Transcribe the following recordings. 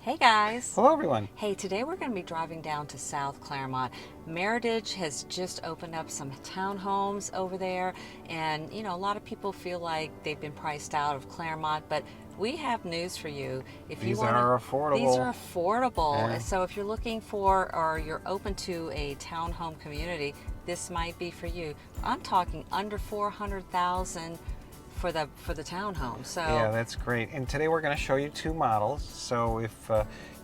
Hey guys. Hello everyone. Hey, today we're going to be driving down to South Clermont. Meritage has just opened up some townhomes over there, and a lot of people feel like they've been priced out of Clermont, but we have news for you. If you These want to, are these affordable. are affordable. Yeah. So if you're looking for or you're open to a townhome community, this might be for you. I'm talking under 400,000 for the townhome. Yeah, So that's great. And today we're going to show you two models. So if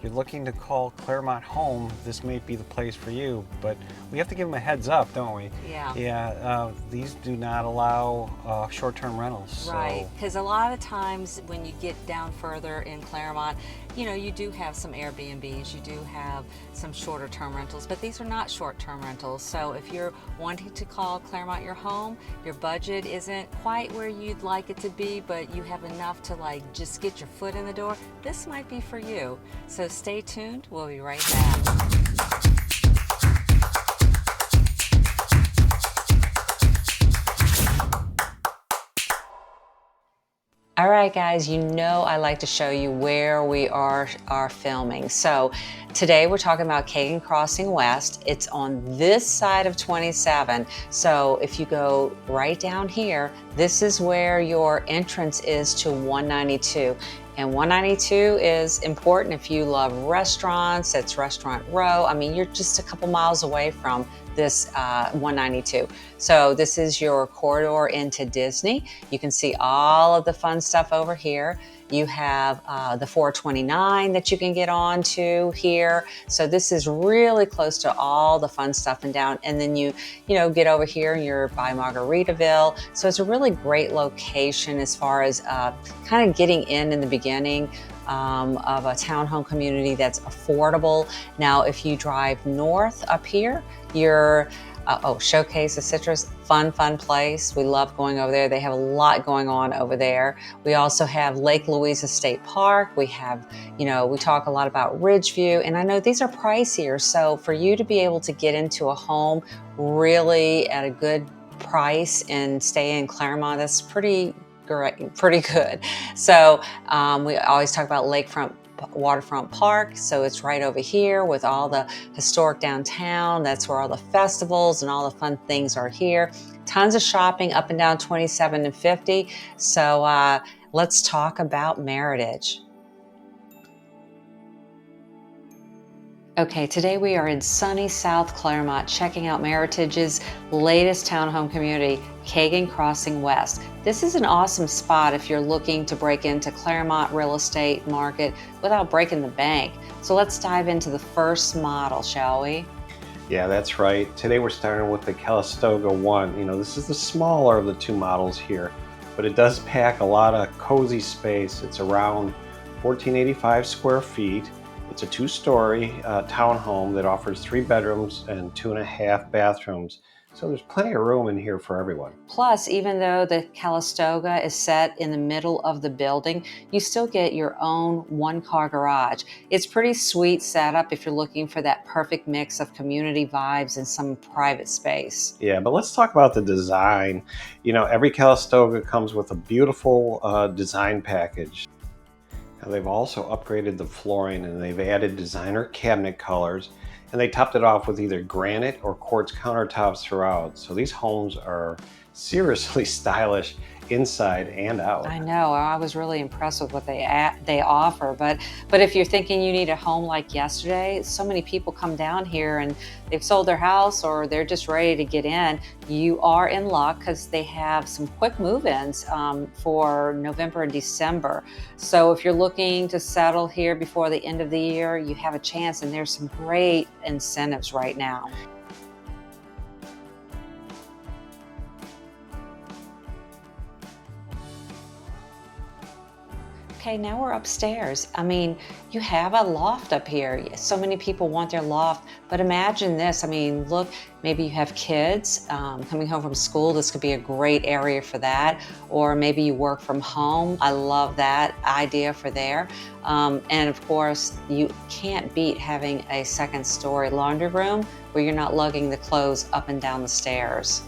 you're looking to call Clermont home, this may be the place for you. But we have to give them a heads up, don't we? yeah. Yeah, these do not allow short-term rentals. Right, So because a lot of times when you get down further in Clermont, you do have some Airbnbs, you do have some shorter term rentals, but these are not short term rentals. So if you're wanting to call Clermont your home, your budget isn't quite where you'd like it to be, but you have enough to just get your foot in the door, this might be for you. So stay tuned, we'll be right back. All right, guys, I like to show you where we are filming. So today we're talking about Cagan Crossing West. It's on this side of 27. So if you go right down here, this is where your entrance is to 192. And 192 is important if you love restaurants. It's Restaurant Row. I mean, you're just a couple miles away from this 192. So this is your corridor into Disney. You can see all of the fun stuff over here. You have the 429 that you can get on to here. So this is really close to all the fun stuff and down. And then you get over here and you're by Margaritaville. So it's a really great location as far as kind of getting in the beginning of a townhome community that's affordable. Now, if you drive north up here, you're Showcase of Citrus, fun place. We love going over there. They have a lot going on over there. We also have Lake Louisa State Park. We have, we talk a lot about Ridgeview, and I know these are pricier. So for you to be able to get into a home really at a good price and stay in Clermont, that's pretty good. So we always talk about waterfront park, so it's right over here with all the historic downtown. That's where all the festivals and all the fun things are here. Tons of shopping up and down 27 and 50. So let's talk about Meritage. Okay, today we are in sunny South Clermont checking out Meritage's latest townhome community, Cagan Crossing West. This is an awesome spot if you're looking to break into Clermont real estate market without breaking the bank. So let's dive into the first model, shall we? yeah, that's right. Today we're starting with the Calistoga 1. This is the smaller of the two models here, but it does pack a lot of cozy space. It's around 1,485 square feet. It's a two-story townhome that offers 3 bedrooms and 2.5 bathrooms. So there's plenty of room in here for everyone. Plus, even though the Calistoga is set in the middle of the building, you still get your own one-car garage. It's pretty sweet setup if you're looking for that perfect mix of community vibes and some private space. Yeah, but let's talk about the design. Every Calistoga comes with a beautiful design package. Now, they've also upgraded the flooring and they've added designer cabinet colors, and they topped it off with either granite or quartz countertops throughout. So these homes are seriously stylish inside and out. I know. I was really impressed with what they offer. But if you're thinking you need a home like yesterday, so many people come down here and they've sold their house or they're just ready to get in. You are in luck because they have some quick move-ins for November and December. So if you're looking to settle here before the end of the year, you have a chance, and there's some great incentives right now. Okay, now we're upstairs. I mean, you have a loft up here. So many people want their loft, but imagine this. I mean, look, maybe you have kids coming home from school. This could be a great area for that. Or maybe you work from home. I love that idea for there. And of course, you can't beat having a second-story laundry room where you're not lugging the clothes up and down the stairs.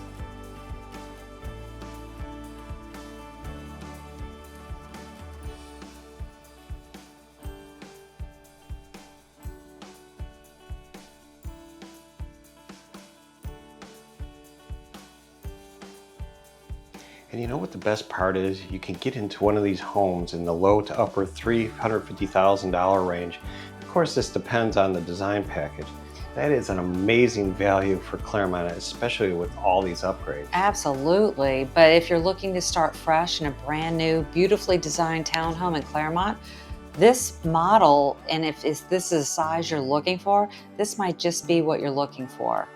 And you know what the best part is? You can get into one of these homes in the low to upper $350,000 range. Of course, this depends on the design package. That is an amazing value for Clermont, especially with all these upgrades. Absolutely. But if you're looking to start fresh in a brand new, beautifully designed townhome in Clermont, this model, and if this is the size you're looking for, this might just be what you're looking for.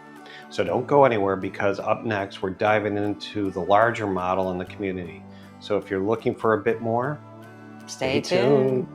So don't go anywhere, because up next we're diving into the larger model in the community. So if you're looking for a bit more, Stay stay tuned. tuned.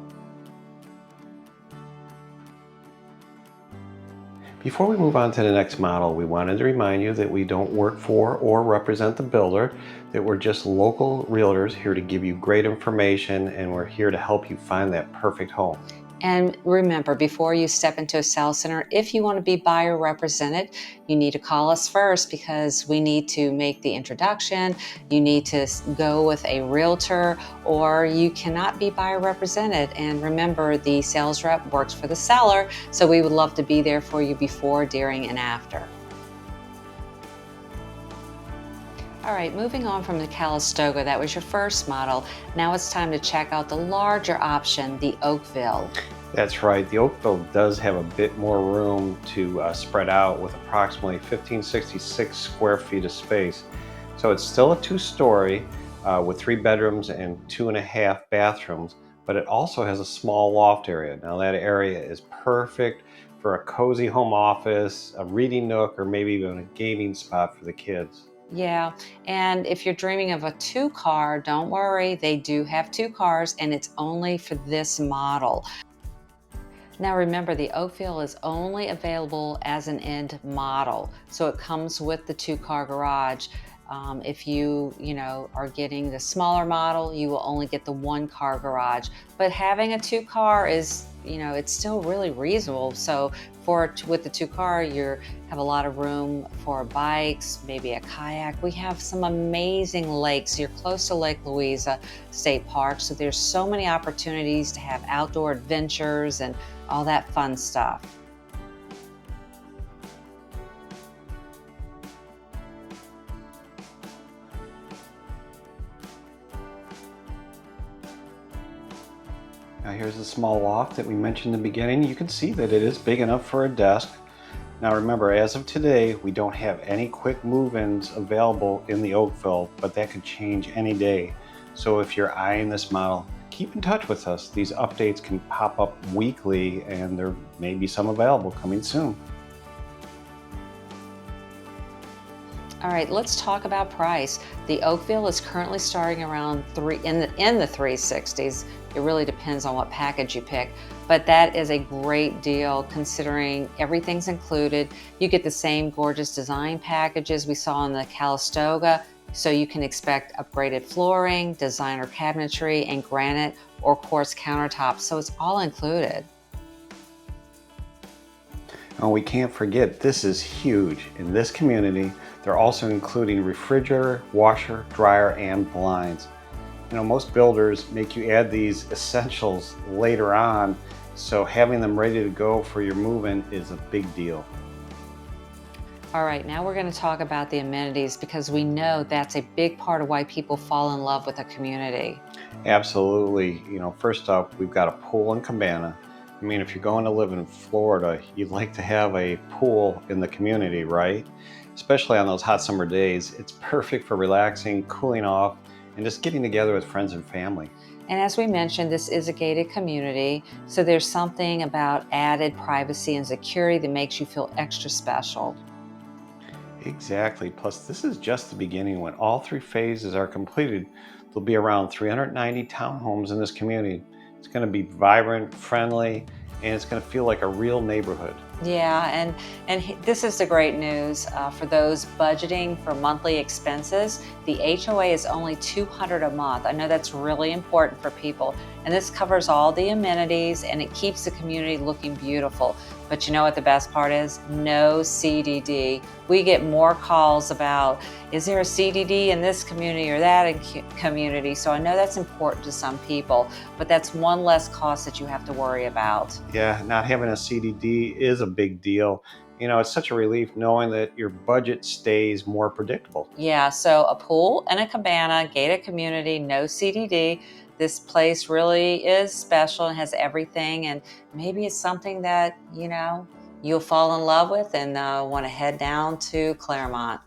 Before we move on to the next model, we wanted to remind you that we don't work for or represent the builder, that we're just local realtors here to give you great information, and we're here to help you find that perfect home. And remember, before you step into a sales center, if you want to be buyer represented, you need to call us first, because we need to make the introduction. You need to go with a realtor, or you cannot be buyer represented. And remember, the sales rep works for the seller, so we would love to be there for you before, during, and after. All right, moving on from the Calistoga, that was your first model. Now it's time to check out the larger option, the Oakville. That's right, the Oakville does have a bit more room to spread out, with approximately 1566 square feet of space. So it's still a two-story with 3 bedrooms and 2.5 bathrooms, but it also has a small loft area. Now that area is perfect for a cozy home office, a reading nook, or maybe even a gaming spot for the kids. Yeah, and if you're dreaming of a 2-car, don't worry, they do have 2 cars, and it's only for this model. Now remember, the Oakville is only available as an end model, so it comes with the 2-car garage. If you are getting the smaller model, you will only get the 1-car garage. But having a 2-car is, it's still really reasonable. So with the 2-car, you have a lot of room for bikes, maybe a kayak. We have some amazing lakes. You're close to Lake Louisa State Park, so there's so many opportunities to have outdoor adventures and all that fun stuff. Now here's the small loft that we mentioned in the beginning. You can see that it is big enough for a desk. Now remember, as of today, we don't have any quick move-ins available in the Oakville, but that could change any day. So if you're eyeing this model, keep in touch with us. These updates can pop up weekly, and there may be some available coming soon. All right, let's talk about price. The Oakville is currently starting around in the 360s. It really depends on what package you pick, but that is a great deal considering everything's included. You get the same gorgeous design packages we saw in the Calistoga, so you can expect upgraded flooring, designer cabinetry, and granite or quartz countertops, so it's all included. Oh, we can't forget, this is huge. In this community, they're also including refrigerator, washer, dryer, and blinds. Most builders make you add these essentials later on, so having them ready to go for your move-in is a big deal. All right, now we're going to talk about the amenities, because we know that's a big part of why people fall in love with a community. Absolutely. First up, we've got a pool and cabana. If you're going to live in Florida, you'd like to have a pool in the community, right? Especially on those hot summer days. It's perfect for relaxing, cooling off, and just getting together with friends and family. And as we mentioned, this is a gated community, so there's something about added privacy and security that makes you feel extra special. Exactly. Plus, this is just the beginning. When all 3 phases are completed, there'll be around 390 townhomes in this community. It's going to be vibrant, friendly, and it's going to feel like a real neighborhood. Yeah, and this is the great news for those budgeting for monthly expenses. The HOA is only $200 a month. I know that's really important for people, and this covers all the amenities, and it keeps the community looking beautiful. But you know what the best part is? No CDD. We get more calls about, is there a CDD in this community or that community? So I know that's important to some people, but that's one less cost that you have to worry about. Yeah, not having a CDD is a big deal. You know, it's such a relief knowing that your budget stays more predictable. Yeah, so a pool and a cabana, gated community, no CDD. This place really is special and has everything. And maybe it's something that, you'll fall in love with and want to head down to Clermont.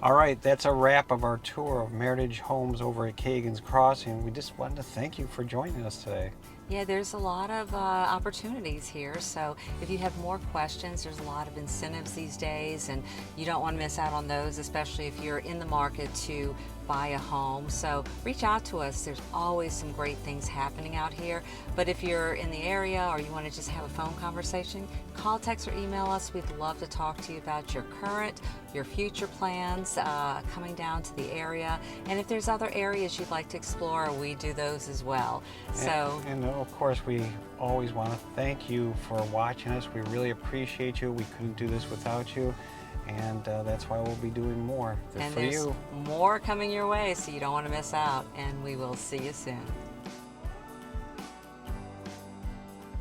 All right, that's a wrap of our tour of Meritage Homes over at Cagan's Crossing. We just wanted to thank you for joining us today. Yeah, there's a lot of opportunities here. So if you have more questions, there's a lot of incentives these days, and you don't want to miss out on those, especially if you're in the market to buy a home. So reach out to us. There's always some great things happening out here. But if you're in the area or you want to just have a phone conversation, call, text, or email us. We'd love to talk to you about your current, your future plans coming down to the area. And if there's other areas you'd like to explore, we do those as well. So, and of course, we always want to thank you for watching us. We really appreciate you. We couldn't do this without you. And that's why we'll be doing more and for there's you. more coming your way, so you don't want to miss out. And we will see you soon.